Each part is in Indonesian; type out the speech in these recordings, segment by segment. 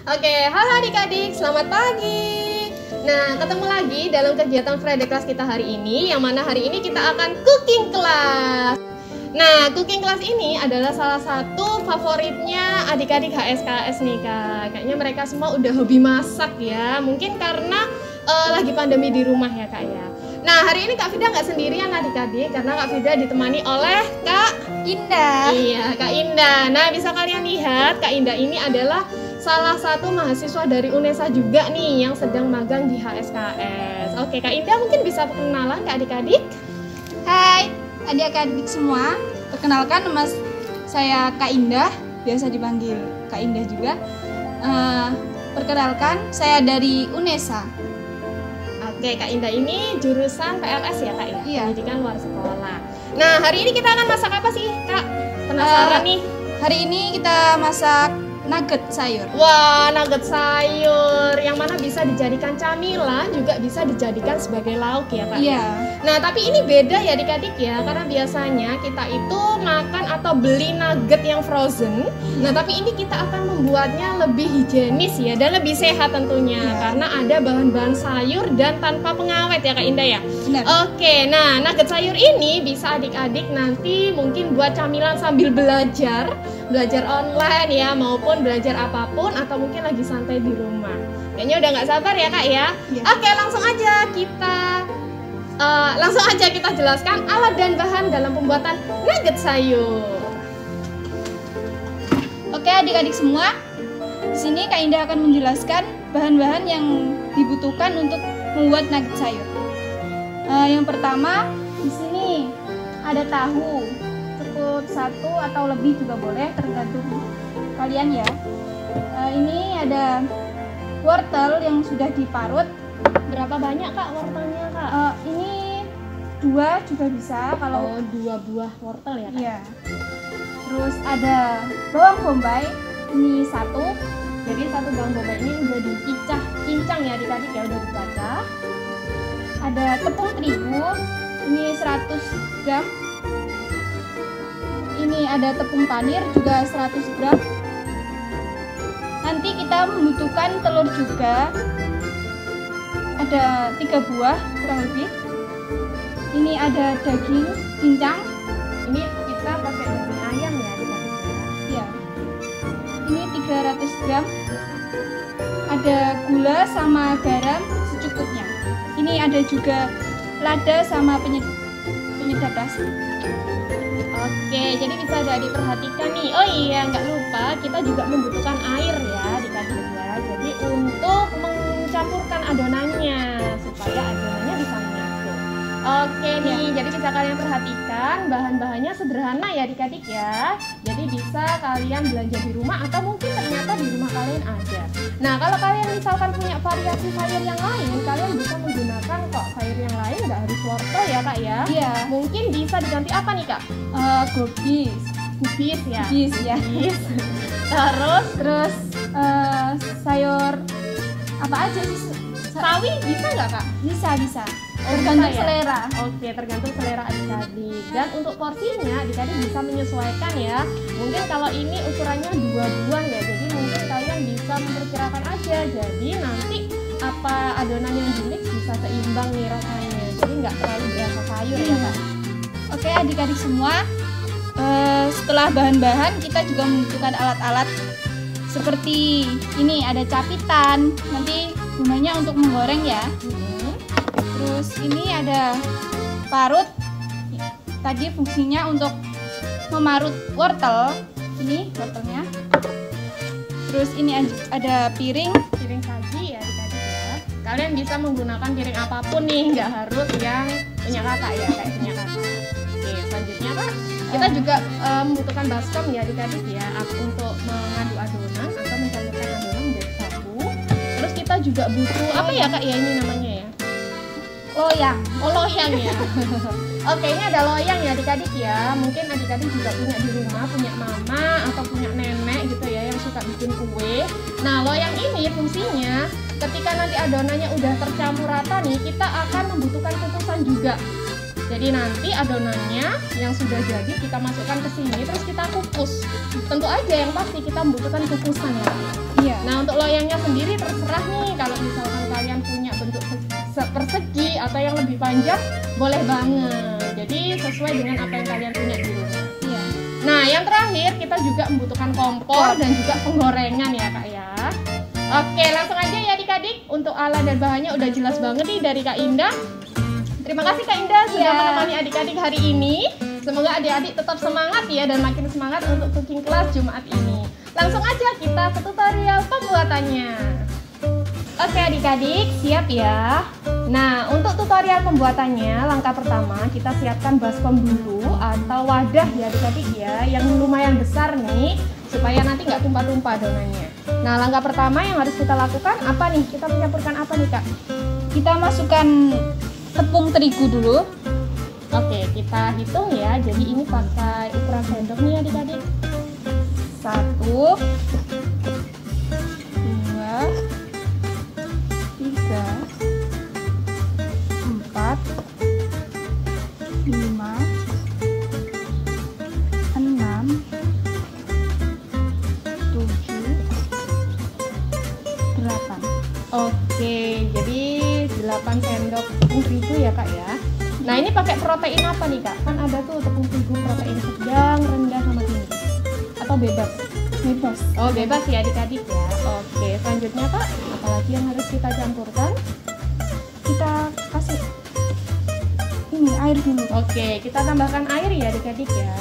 Oke, halo adik-adik, selamat pagi. Nah, ketemu lagi dalam kegiatan Friday Class kita hari ini, yang mana hari ini kita akan cooking class. Nah, cooking class ini adalah salah satu favoritnya adik-adik HSKS nih Kak. Kayaknya mereka semua udah hobi masak ya, mungkin karena lagi pandemi di rumah ya Kak ya. Nah, hari ini Kak Fida nggak sendirian adik-adik, karena Kak Fida ditemani oleh Kak Indah. Iya, Kak Indah. Nah, bisa kalian lihat Kak Indah ini adalah salah satu mahasiswa dari UNESA juga nih yang sedang magang di HSKS. Oke, Kak Indah mungkin bisa perkenalan ke adik-adik. Hai adik-adik semua, perkenalkan nama saya Kak Indah, biasa dipanggil Kak Indah juga. Perkenalkan, saya dari UNESA. Oke, Kak Indah ini jurusan PLS ya Kak ya? Iya. Pendidikan luar sekolah. Nah, hari ini kita akan masak apa sih Kak? Penasaran nih. Hari ini kita masak nugget sayur. Wah, nugget sayur yang mana bisa dijadikan camilan, juga bisa dijadikan sebagai lauk ya Kak? Iya. Nah, tapi ini beda ya adik-adik ya, karena biasanya kita itu makan atau beli nugget yang frozen. Nah, tapi ini kita akan membuatnya lebih higienis ya, dan lebih sehat tentunya, karena ada bahan-bahan sayur dan tanpa pengawet ya Kak Indah ya. Benar. Oke, nah nugget sayur ini bisa adik-adik nanti mungkin buat camilan sambil belajar online ya, maupun belajar apapun, atau mungkin lagi santai di rumah. Kayaknya udah nggak sabar ya Kak ya. Iya. Oke, langsung aja kita jelaskan alat dan bahan dalam pembuatan nugget sayur. Oke adik-adik semua, di sini Kak Indah akan menjelaskan bahan-bahan yang dibutuhkan untuk membuat nugget sayur. Yang pertama, di sini ada tahu, cukup satu atau lebih juga boleh, tergantung kalian ya. Ini ada wortel yang sudah diparut. Berapa banyak Kak wortelnya Kak? Ini 2 juga bisa kalau 2 buah wortel ya Kak? iya. Terus ada bawang bombay, ini 1. Jadi satu bawang bombay ini udah dicincang ya adik-adik ya, udah dicacah. Ada tepung terigu, ini 100 gram. Ini ada tepung panir juga 100 gram. Nanti kita membutuhkan telur juga, ada 3 buah kurang lebih. Ini ada daging cincang. Ini kita pakai daging ayam ya adik-adik ya. Ya. Ini 300 gram. Ada gula sama garam secukupnya. Ini ada juga lada sama penyedap rasa. Oke, jadi bisa adik perhatikan nih. Oh iya, nggak lupa kita juga membutuhkan air ya adik-adik ya. Jadi untuk mencampurkan adonannya supaya adonannya bisa menyatu. Oke nih, jadi bisa kalian perhatikan bahan-bahannya sederhana ya adik-adik ya. Jadi bisa kalian belanja di rumah atau mungkin ternyata di rumah kalian ada. Nah, kalau kalian misalkan punya variasi sayur yang lain, kalian bisa menggunakan kok sayur yang lain, nggak harus wortel ya Kak ya. Iya. Mungkin bisa diganti apa nih Kak? Gobis ya. Kubis ya. Terus Sayur apa aja sih? sawi bisa nggak Kak? Bisa. Oh, Tergantung bisa ya? selera. Oke, tergantung selera adik-adik. Dan untuk porsinya adik-adik bisa menyesuaikan ya. Mungkin kalau ini ukurannya 2 buah ya, jadi mungkin kalian bisa memperkirakan aja. Jadi nanti apa adonan yang dimix bisa seimbang nih rasanya. Jadi nggak terlalu berasa sayur ya Kak. Oke adik-adik semua, setelah bahan-bahan kita juga membutuhkan alat-alat seperti ini, ada capitan, nanti gunanya untuk menggoreng ya. Terus ini ada parut, tadi fungsinya untuk memarut wortel, ini wortelnya. Terus ini ada piring Saji ya adik-adik ya. Kalian bisa menggunakan piring apapun nih, nggak harus yang punya kakak ya, kayak punya kakak. Oke, selanjutnya Kak, kita juga membutuhkan baskom ya adik-adik ya, untuk mengaduk adonan atau mencampurkan adonan menjadi satu. Terus kita juga butuh apa ya Kak ya, ini namanya ya? loyang. Oh, loyang ya. Oke, ini ada loyang ya adik-adik ya. Mungkin adik-adik juga punya di rumah, punya mama atau punya nenek gitu ya yang suka bikin kue. Nah, loyang ini fungsinya ketika nanti adonannya udah tercampur rata nih, kita akan membutuhkan kukusan juga. Jadi nanti adonannya yang sudah jadi kita masukkan ke sini terus kita kukus. Tentu aja yang pasti kita membutuhkan kukusan ya. Iya. Nah, untuk loyang sendiri terserah nih, kalau misalkan kalian punya bentuk persegi atau yang lebih panjang boleh banget. Jadi sesuai dengan apa yang kalian punya di rumah. Iya. Nah, yang terakhir kita juga membutuhkan kompor dan juga penggorengan ya Kak ya. Oke, langsung aja ya adik-adik. Untuk alat dan bahannya udah jelas banget nih dari Kak Indah. Terima kasih Kak Indah sudah menemani adik-adik hari ini. Semoga adik-adik tetap semangat ya dan makin semangat untuk cooking class Jumat ini. Langsung aja kita ke tutorial pembuatannya. Oke adik-adik, siap ya. Nah, untuk tutorial pembuatannya, langkah pertama kita siapkan baskom dulu atau wadah ya adik-adik ya, yang lumayan besar nih, supaya nanti nggak tumpah-tumpah adonannya. Nah, langkah pertama yang harus kita lakukan apa nih? Kita mencampurkan apa nih Kak? Kita masukkan tepung terigu dulu. Oke, kita hitung ya. Jadi ini pakai ukuran sendok nih adik-adik. 1, 2, 3, 4, 5, 6, 7, 8. Oke, jadi 8 sendok tepung terigu ya Kak ya. Nah, ini pakai protein apa nih Kak? Kan ada tuh tepung terigu protein sedang, rendah, sama tinggi. Atau bebas? Bebas. Oh, bebas ya adik-adik ya. Oke, selanjutnya Kak, apalagi yang harus kita campurkan? Kita kasih ini air dulu. Oke, kita tambahkan air ya adik-adik ya.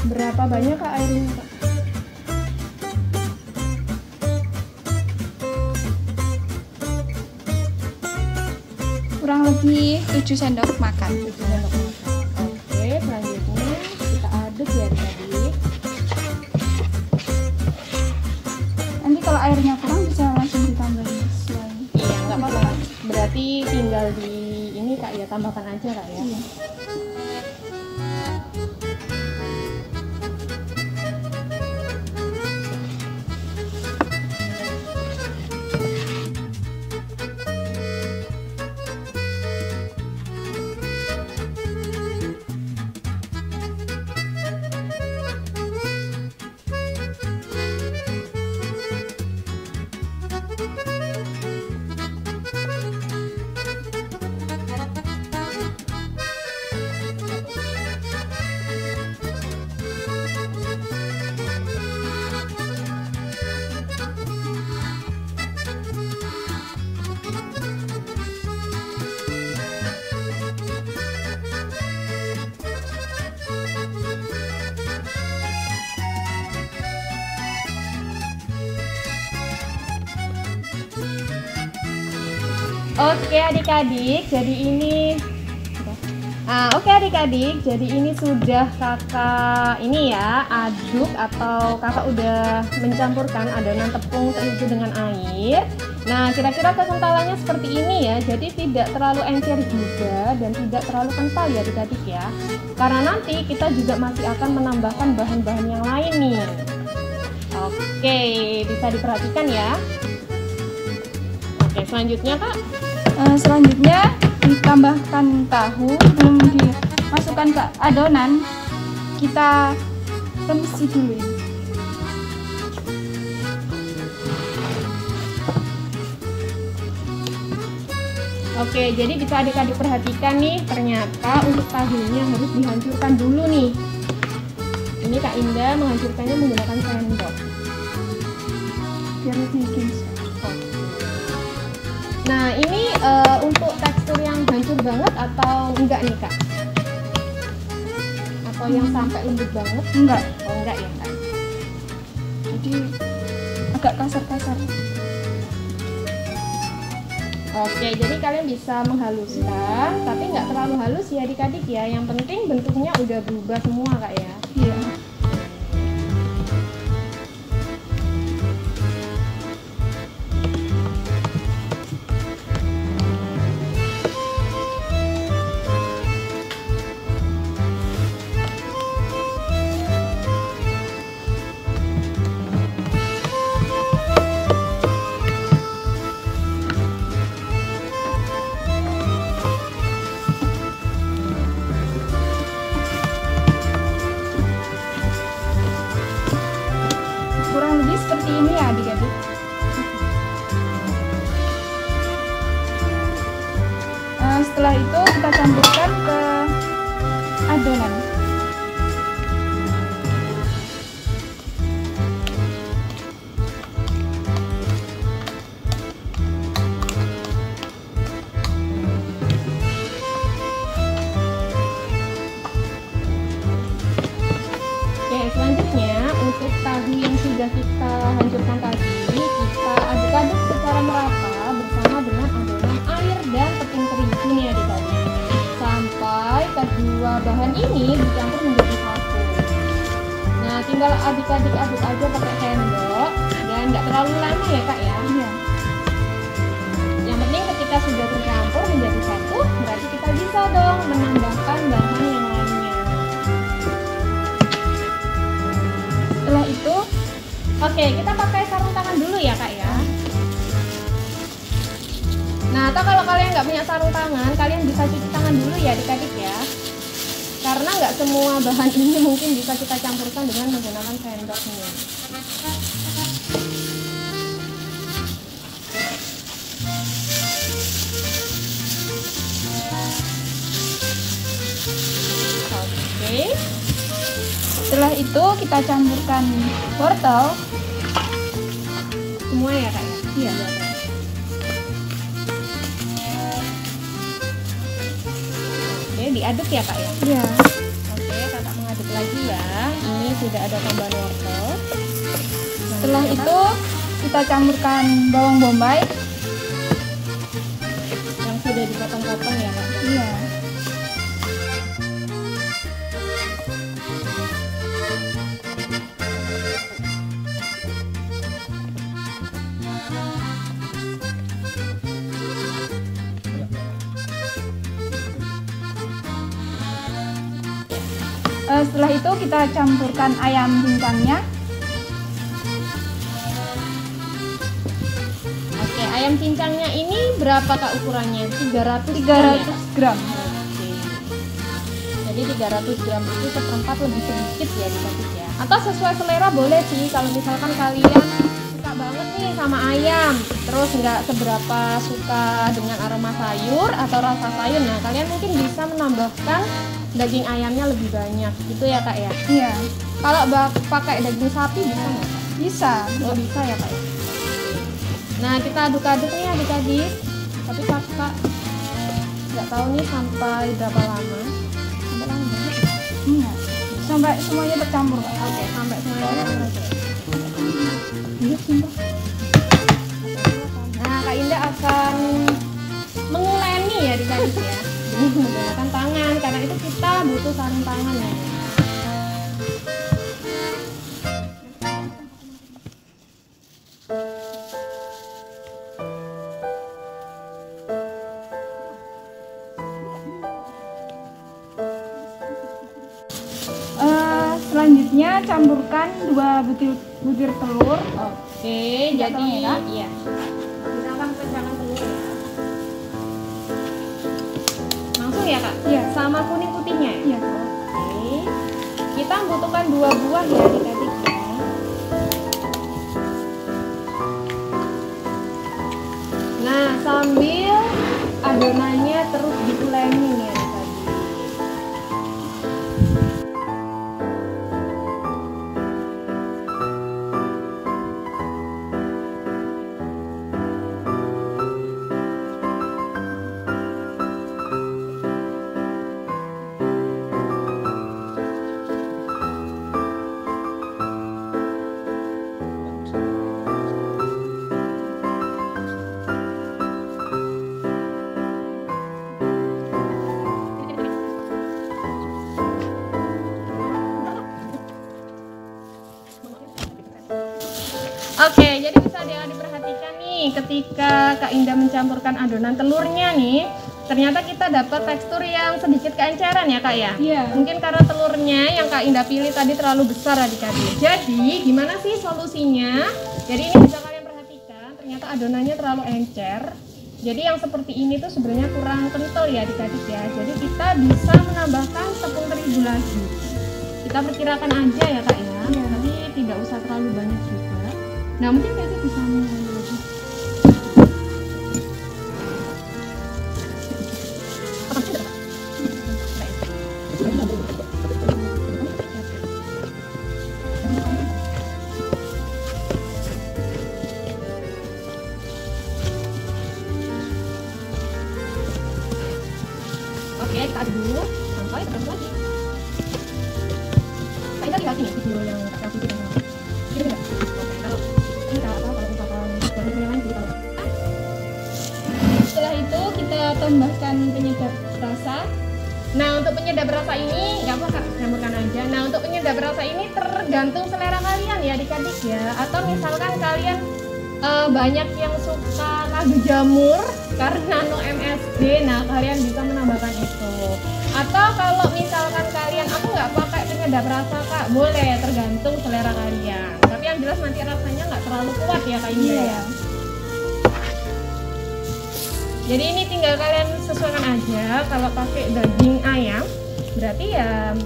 Berapa banyak Kak airnya Kak? Kurang lebih 7 sendok makan. 7 sendok makan. Oke, selanjutnya kita aduk ya adik-adik. Nanti kalau airnya kurang bisa langsung ditambahin sesuai. Iya, nggak apa-apa. Berarti tinggal di ini Kak ya, tambahkan aja Kak ya. Iya. Oke adik-adik, jadi ini adik-adik, jadi ini sudah kakak ini ya aduk atau kakak udah mencampurkan adonan tepung terigu dengan air. Nah, kira-kira kekentalannya seperti ini ya, jadi tidak terlalu encer juga dan tidak terlalu kental ya adik-adik ya. Karena nanti kita juga masih akan menambahkan bahan-bahan yang lain nih. Oke, bisa diperhatikan ya. Oke, selanjutnya Kak. Selanjutnya ditambahkan tahu, belum dimasukkan ke adonan, kita remesi dulu. Oke, jadi bisa adik-adik perhatikan nih, ternyata untuk tahunya harus dihancurkan dulu nih. Ini Kak Indah menghancurkannya menggunakan sendok. Biar lebih gini. Nah, ini untuk tekstur yang hancur banget atau enggak nih Kak? Atau yang sampai lembut banget? Enggak. Oh, enggak ya Kak? Jadi agak kasar-kasar. Oke, jadi kalian bisa menghaluskan, tapi nggak terlalu halus ya adik-adik ya. Yang penting bentuknya udah berubah semua Kak ya. Iya. campurkan ke adonan. Selanjutnya untuk tahu yang sudah kita hancurkan tadi, kita aduk-aduk secara merata bersama dengan adonan air dan tepung terigu nih adik-adik, sampai kedua bahan ini dicampur menjadi satu. Nah, tinggal adik-adik aduk aja pakai sendok dan nggak terlalu lama ya kak ya. Iya. Yang penting ketika sudah tercampur menjadi satu, berarti kita bisa dong menambahkan bahan yang lainnya. Setelah itu, oke, kita pakai sarung tangan dulu ya kak ya. Nah, atau kalau kalian nggak punya sarung tangan, kalian bisa cuci tangan dulu ya adik-adik ya. Karena nggak semua bahan ini mungkin bisa kita campurkan dengan menggunakan sendok nih. Oke. setelah itu kita campurkan wortel. Semua ya kak ya? Iya. Oke, diaduk ya kak ya? Iya. Oke, kakak mengaduk lagi ya. Ini sudah ada tambahan wortel. Setelah itu kita campurkan bawang bombay. Yang sudah dipotong-potong ya kak? Iya. Setelah itu kita campurkan ayam cincangnya. Oke, ayam cincangnya ini berapa kak ukurannya? 300 gram. Oke. Jadi 300 gram itu seperempat lebih sedikit ya dikasih ya. Atau sesuai selera boleh sih. Kalau misalkan kalian suka banget nih sama ayam, terus nggak seberapa suka dengan aroma sayur atau rasa sayur, nah kalian mungkin bisa menambahkan daging ayamnya lebih banyak gitu ya kak ya. Iya. Kalau pakai daging sapi bisa nggak kak? Bisa. Oh bisa ya kak ya. Nah kita aduk-aduk nih adik-adik. Tapi kakak nggak tahu nih sampai berapa lama. Sampai lama banget. Iya. Sampai semuanya bercampur, Kak. Oke, sampai semuanya bercampur. Iya, sumpah. Nah kak Indah akan menguleni ya adik-adik ya. Menggunakan tangan, karena itu kita butuh sarung tangan ya. Selanjutnya campurkan 2 butir telur. Oke, Tidak jadi tahu ya, Kak? iya. Gunakan pecahan telur ya. Langsung ya kak? Iya. Sama kuning putihnya ya? Iya. Oke. Kita membutuhkan 2 buah ya adik-adik ya. Nah, sambil adonannya terus diuleni nih adik-adik. Oke, jadi bisa diperhatikan nih ketika Kak Indah mencampurkan adonan telurnya nih, ternyata kita dapat tekstur yang sedikit keenceran ya Kak ya? Iya. Mungkin karena telurnya yang Kak Indah pilih tadi terlalu besar adik-adik. Jadi gimana sih solusinya? Jadi ini bisa kalian perhatikan, ternyata adonannya terlalu encer. Jadi yang seperti ini tuh sebenarnya kurang kental ya adik-adik ya. Jadi kita bisa menambahkan tepung terigu lagi. Kita perkirakan aja ya Kak ya, tapi tidak usah terlalu banyak juga. Nah mungkin Kak bisa mengulangi lagi. kasih nih video yang Kak Elvi bikin. Gitu nggak? Oke, kalau ini kalau misalkan dari yang lain gitu. Setelah itu kita tambahkan penyedap rasa. Nah, untuk penyedap rasa ini nggak apa Kak, campurkan aja. Nah, untuk penyedap rasa ini tergantung selera kalian ya adik-adik ya. Atau misalkan kalian banyak yang suka kaldu jamur karena no MSG, nah kalian bisa menambahkan itu. Atau kalau misalkan kalian, aku nggak pakai penyedap rasa Kak, boleh, tergantung selera kalian. Tapi yang jelas nanti rasanya nggak terlalu kuat ya Kak Indra ya. Jadi ini tinggal kalian sesuaikan aja. Kalau pakai daging ayam berarti ya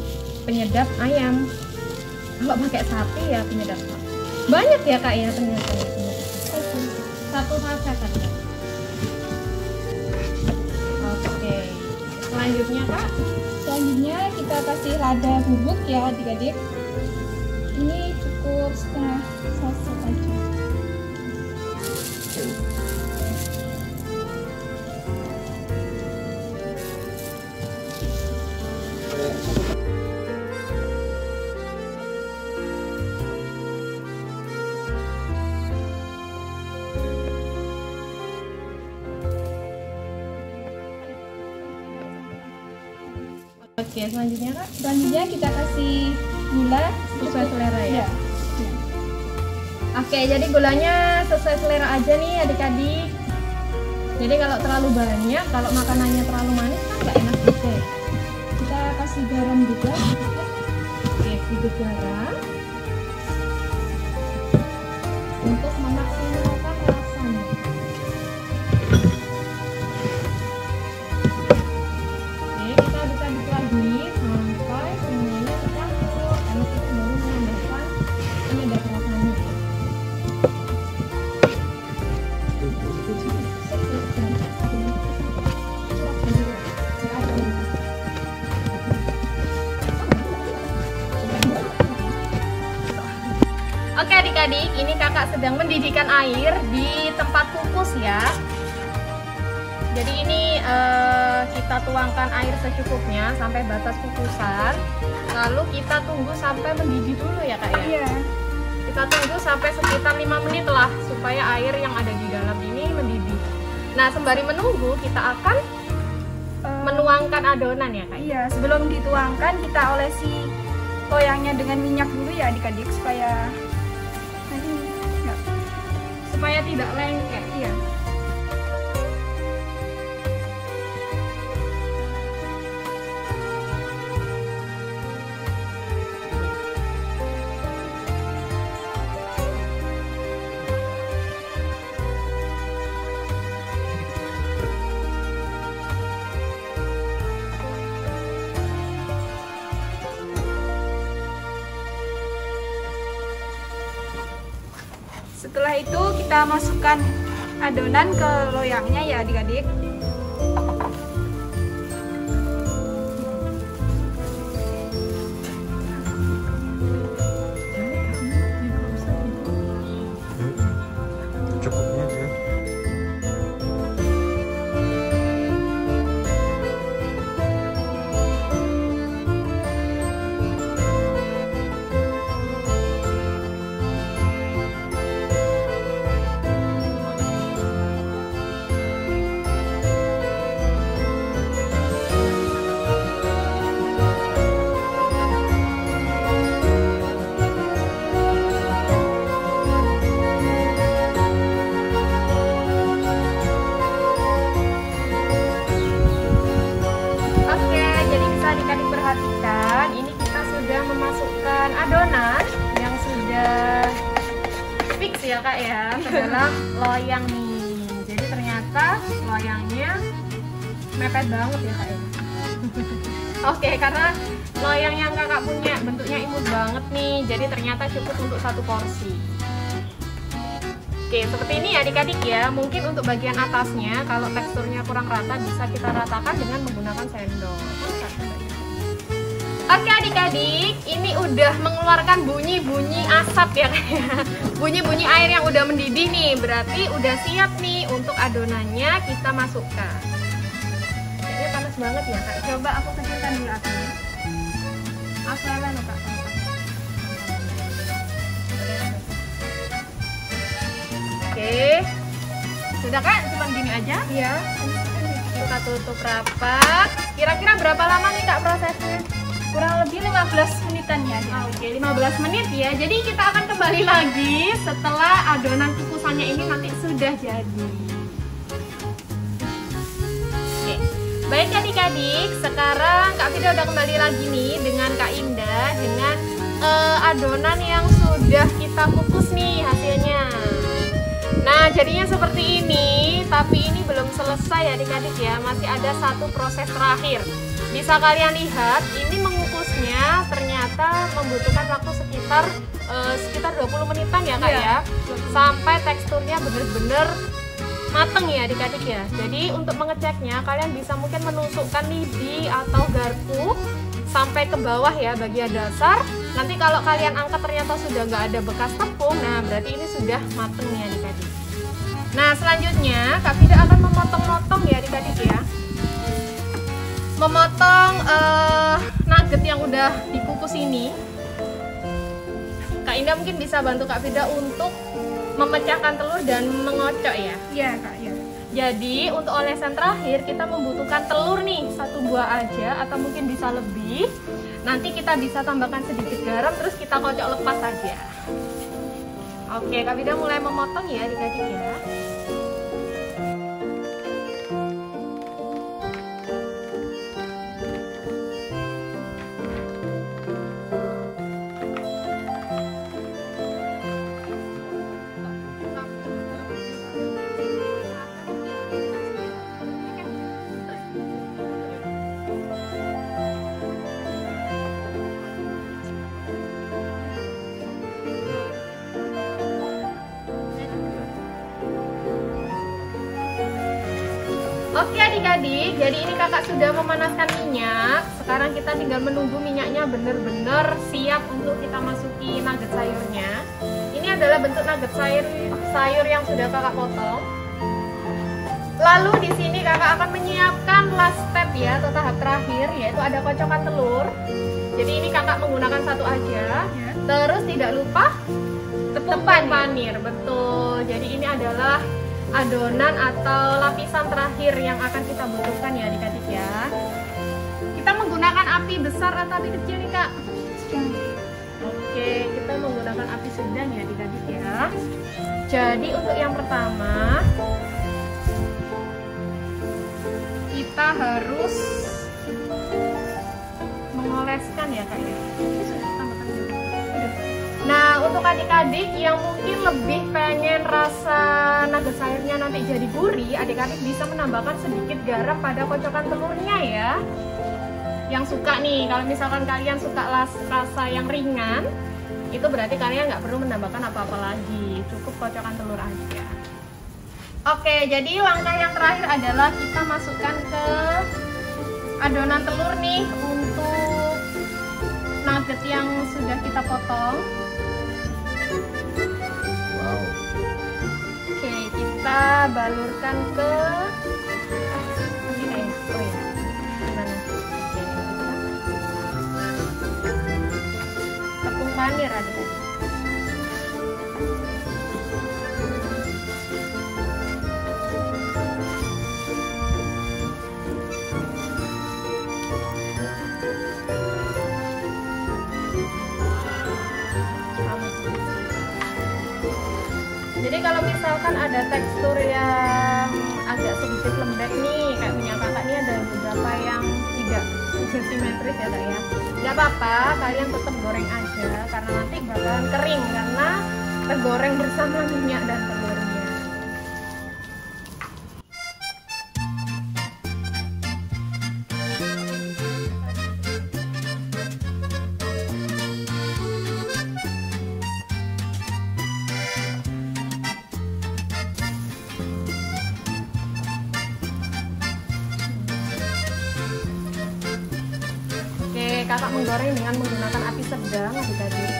penyedap ayam. Kalau pakai sapi ya penyedap sapi. Banyak ya Kak ya ternyata ya. Satu saset aja. Oke. Selanjutnya Kak. Selanjutnya kita kasih lada bubuk ya adik-adik. Ini cukup setengah saset aja. Oke, selanjutnya Kak. Selanjutnya kita kasih gula Sesuai selera ya. Ya. Oke, jadi gulanya sesuai selera aja nih adik-adik. Jadi kalau terlalu banyak, kalau makanannya terlalu manis kan nggak enak juga ya. Kita kasih garam juga. Oke, sedikit garam untuk memaksimalkan rasanya. Oke, kita bisa aduk lagi sampai semuanya tercampur. Karena kita baru menambahkan penyedap rasanya. Oke adik-adik, ini kakak sedang mendidihkan air di tempat kukus ya. Jadi ini kita tuangkan air secukupnya sampai batas kukusan. Lalu kita tunggu sampai mendidih dulu ya kak ya. Iya. Kita tunggu sampai sekitar 5 menit lah supaya air yang ada di dalam ini mendidih. Nah sembari menunggu kita akan menuangkan adonan ya kak. Iya, sebelum dituangkan kita olesi loyangnya dengan minyak dulu ya adik-adik supaya nanti enggak, Supaya tidak lengket. iya. Setelah itu kita masukkan adonan ke loyangnya ya adik-adik. Cukupnya aja. adik-adik perhatikan, ini kita sudah memasukkan adonan yang sudah fix ya kak ya ke dalam loyang nih. Jadi ternyata loyangnya mepet banget ya kak ya. Oke, karena loyang yang kakak punya bentuknya imut banget nih, jadi ternyata cukup untuk satu porsi. Oke, seperti ini ya adik-adik ya. Mungkin untuk bagian atasnya kalau teksturnya kurang rata bisa kita ratakan dengan menggunakan sendok. Oke adik-adik, ini udah mengeluarkan bunyi-bunyi asap ya kayak bunyi-bunyi air yang udah mendidih nih. Berarti udah siap nih untuk adonannya kita masukkan. Kayaknya panas banget ya kak. Coba aku kecilkan dulu apinya. Asalnya loh kak. Sudah Kak, cuma gini aja. Iya. Kita tutup rapat. Kira-kira berapa lama nih Kak prosesnya? Kurang lebih 15 menitan ya. Oke, 15 menit ya. Jadi kita akan kembali lagi setelah adonan kukusannya ini nanti sudah jadi. Oke. Baik adik-adik, sekarang Kak Fida udah kembali lagi nih dengan Kak Indah dengan adonan yang sudah kita kukus nih hasilnya. Nah, jadinya seperti ini, tapi ini belum selesai adik-adik ya, masih ada satu proses terakhir. Bisa kalian lihat, ini mengukusnya ternyata membutuhkan waktu sekitar 20 menitan ya Kak ya. Sampai teksturnya bener-bener mateng ya adik-adik ya. Jadi untuk mengeceknya, kalian bisa mungkin menusukkan lidi atau garpu sampai ke bawah ya bagian dasar. Nanti kalau kalian angkat ternyata sudah nggak ada bekas tepung, nah berarti ini sudah mateng nih adik-adik. Nah selanjutnya Kak Fida akan memotong-motong ya adik-adik ya. Memotong nugget yang udah dikukus ini. Kak Indah mungkin bisa bantu Kak Fida untuk memecahkan telur dan mengocok ya. Iya Kak, ya. Jadi untuk olesan terakhir kita membutuhkan telur nih 1 buah aja atau mungkin bisa lebih. Nanti kita bisa tambahkan sedikit garam terus kita kocok lepas saja. Oke, Kak Fida mulai memotong ya adik-adik ya. Oke adik-adik, jadi ini kakak sudah memanaskan minyak. Sekarang kita tinggal menunggu minyaknya benar-benar siap untuk kita masuki nugget sayurnya. Ini adalah bentuk nugget sayur yang sudah kakak potong. Lalu di sini kakak akan menyiapkan last step ya, atau tahap terakhir, yaitu ada kocokan telur. Jadi ini kakak menggunakan satu aja. Terus tidak lupa tepung panir, betul. Jadi ini adalah adonan atau lapisan terakhir yang akan kita butuhkan ya adik-adik ya. Kita menggunakan api besar atau api kecil nih Kak? Oke, kita menggunakan api sedang ya adik-adik ya. Jadi untuk yang pertama kita harus mengoleskan ya Kak ya. Nah untuk adik-adik yang mungkin lebih pengen rasa nugget sayurnya nanti jadi gurih, adik-adik bisa menambahkan sedikit garam pada kocokan telurnya ya. Yang suka nih, kalau misalkan kalian suka rasa yang ringan, itu berarti kalian nggak perlu menambahkan apa-apa lagi, cukup kocokan telur aja. Oke, jadi langkah yang terakhir adalah kita masukkan ke adonan telur nih untuk nugget yang sudah kita potong. Wow. Oke, kita balurkan ke gimana? Tepung panir adik-adik. Jadi kalau misalkan ada tekstur yang agak sedikit lembek nih, kayak punya kakak nih ada beberapa yang tidak simetris ya Kak ya. Gak apa-apa, kalian tetap goreng aja karena nanti bakalan kering karena tergoreng bersama minyak dan telurnya. Kakak menggoreng dengan menggunakan api sedang adik-adik.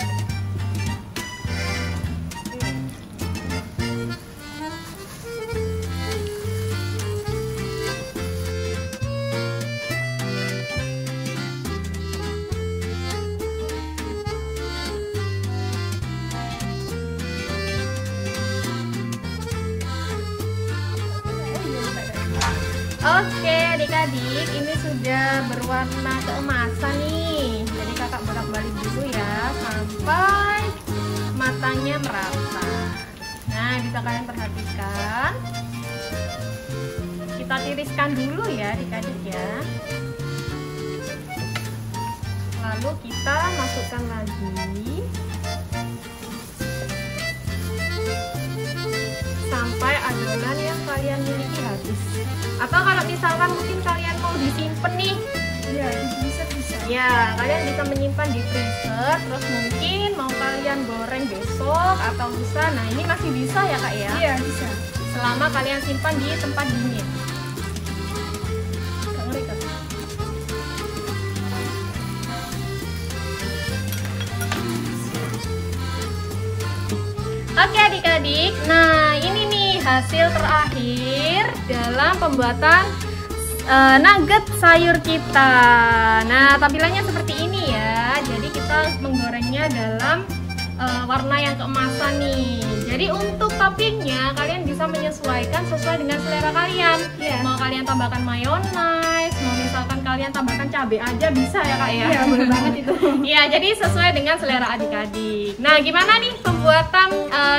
Oke adik-adik, ini sudah berwarna keemasan nih. Jadi kakak bolak-balik dulu ya sampai matanya merata. Nah, bisa kalian perhatikan. Kita tiriskan dulu ya adik-adik ya. Lalu kita masukkan lagi sampai adonan yang kalian miliki habis. Atau kalau misalkan mungkin kalian mau disimpan nih, Ya, bisa. ya kalian bisa menyimpan di freezer. Terus mungkin mau kalian goreng besok atau lusa. Nah ini masih bisa ya kak ya? Iya, bisa. Selama kalian simpan di tempat dingin. Gak ngeri kan? Oke adik-adik, nah ini nih hasil terakhir dalam pembuatan nugget sayur kita. Nah tampilannya seperti ini ya. Jadi kita menggorengnya dalam warna yang keemasan nih. Jadi untuk toppingnya kalian bisa menyesuaikan sesuai dengan selera kalian. Iya. Mau kalian tambahkan mayonnaise, mau misalkan kalian tambahkan cabai aja bisa ya kak ya. Iya, boleh banget itu. Iya, jadi sesuai dengan selera adik-adik. Nah, gimana nih pembuatan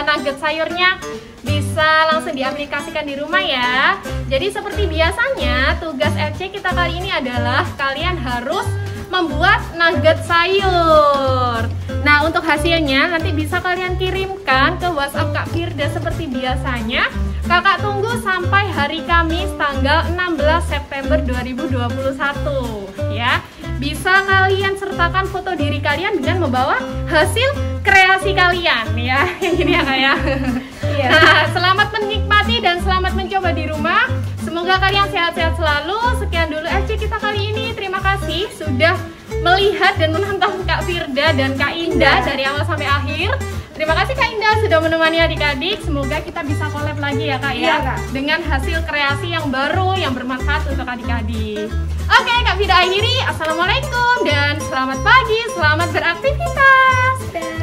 nugget sayurnya? Bisa langsung diaplikasikan di rumah ya. Jadi seperti biasanya, tugas FC kita kali ini adalah kalian harus membuat nugget sayur. Nah, untuk hasilnya nanti bisa kalian kirimkan ke WhatsApp Kak Firda seperti biasanya. Kakak tunggu sampai hari Kamis tanggal 16 September 2021 ya. Bisa kalian sertakan foto diri kalian dengan membawa hasil kreasi kalian ya. Yang gini ya Kak ya. Iya. Nah, selamat menikmati dan selamat mencoba di rumah. Semoga kalian sehat-sehat selalu. Sekian dulu FC kita kali ini. Terima kasih sudah melihat dan menonton Kak Firda dan Kak Indah dari awal sampai akhir. Terima kasih Kak Indah sudah menemani adik-adik. Semoga kita bisa collab lagi ya Kak ya. Iya, Kak. Dengan hasil kreasi yang baru yang bermanfaat untuk adik-adik. Oke Kak Firda akhiri. Assalamualaikum dan selamat pagi. Selamat beraktivitas. Dadah.